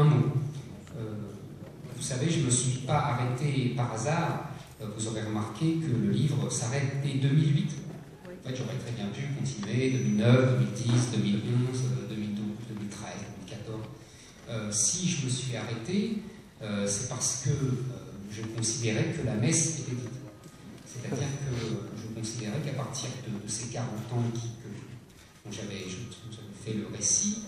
un mot. Vous savez, je ne me suis pas arrêté par hasard. Vous aurez remarqué que le livre s'arrête dès 2008. En fait, j'aurais très bien pu continuer 2009, 2010, 2011, 2012, 2013, 2014. Si je me suis arrêté, c'est parce que je considérais que la messe était dite. C'est-à-dire que je considérais qu'à partir de ces 40 ans dont j'avais fait le récit,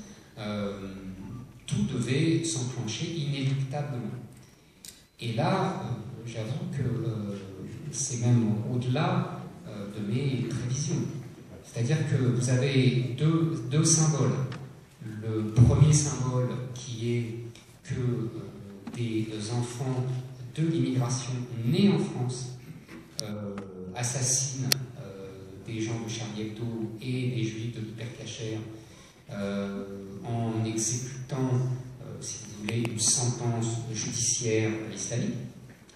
tout devait s'enclencher inéluctablement. Et là, j'avoue que c'est même au-delà de mes prévisions. C'est-à-dire que vous avez deux symboles. Le premier symbole qui est que des enfants de l'immigration nés en France assassinent des gens de Charlie Hebdo et des juifs de l'hypercachère en exécutant, si vous voulez, une sentence judiciaire islamique,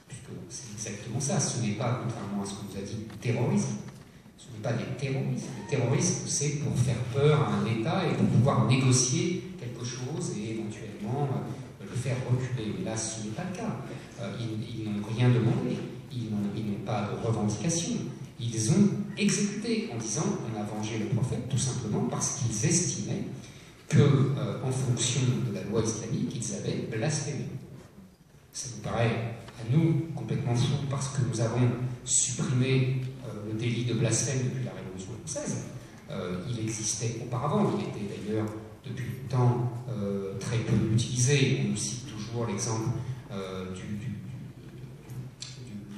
puisque c'est exactement ça. Ce n'est pas, contrairement à ce qu'on nous a dit, du terrorisme. Ce n'est pas des terroristes. Le terrorisme, c'est pour faire peur à un État et pour pouvoir négocier quelque chose et éventuellement le faire reculer. Mais là, ce n'est pas le cas. Ils n'ont rien demandé. Ils n'ont pas de revendication. Ils ont exécuté en disant on a vengé le prophète tout simplement parce qu'ils estimaient que, en fonction de la loi islamique, ils avaient blasphémé. Ça nous paraît à nous complètement fou parce que nous avons supprimé le délit de blasphème depuis la Révolution française. Il existait auparavant, il était d'ailleurs depuis le temps très peu utilisé. On nous cite toujours l'exemple du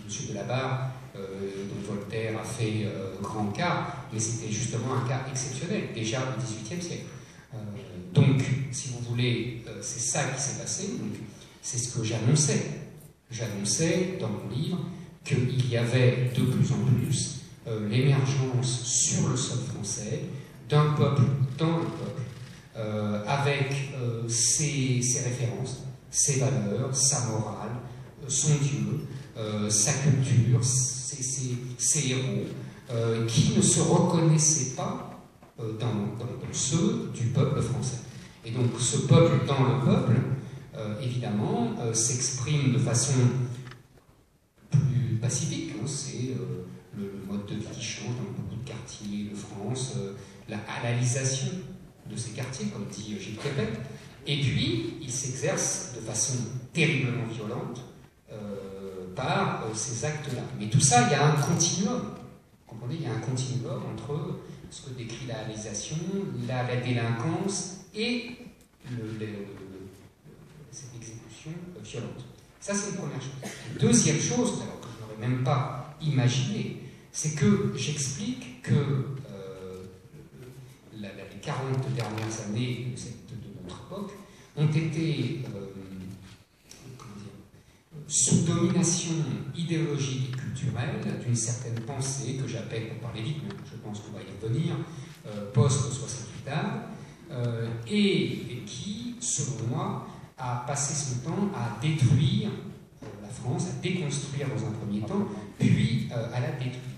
monsieur de la Barre, dont Voltaire a fait grand cas, mais c'était justement un cas exceptionnel, déjà au XVIIIe siècle. Donc, si vous voulez, c'est ça qui s'est passé, donc c'est ce que j'annonçais. J'annonçais dans mon livre qu'il y avait de plus en plus l'émergence sur le sol français d'un peuple dans le peuple, avec ses références, ses valeurs, sa morale, son Dieu, sa culture, ses héros, qui ne se reconnaissaient pas dans ceux du peuple français. Et donc ce peuple dans le peuple, évidemment, s'exprime de façon plus pacifique. Hein, c'est le mode de vie qui change dans beaucoup de quartiers de France, la halalisation de ces quartiers, comme dit Gilles Kepel. Et puis, il s'exerce de façon terriblement violente par ces actes-là. Mais tout ça, il y a un continuum. Vous comprenez, il y a un continuum entre ce que décrit la réalisation, la délinquance et cette exécution violente. Ça, c'est une première chose. La deuxième chose, alors que je n'aurais même pas imaginé, c'est que j'explique que les 40 dernières années de notre époque ont été sous domination idéologique et culturelle d'une certaine pensée que j'appelle, pour parler vite, mais je pense qu'on va y revenir, post-68 et qui, selon moi, a passé son temps à détruire la France, à déconstruire dans un premier temps, puis à la détruire.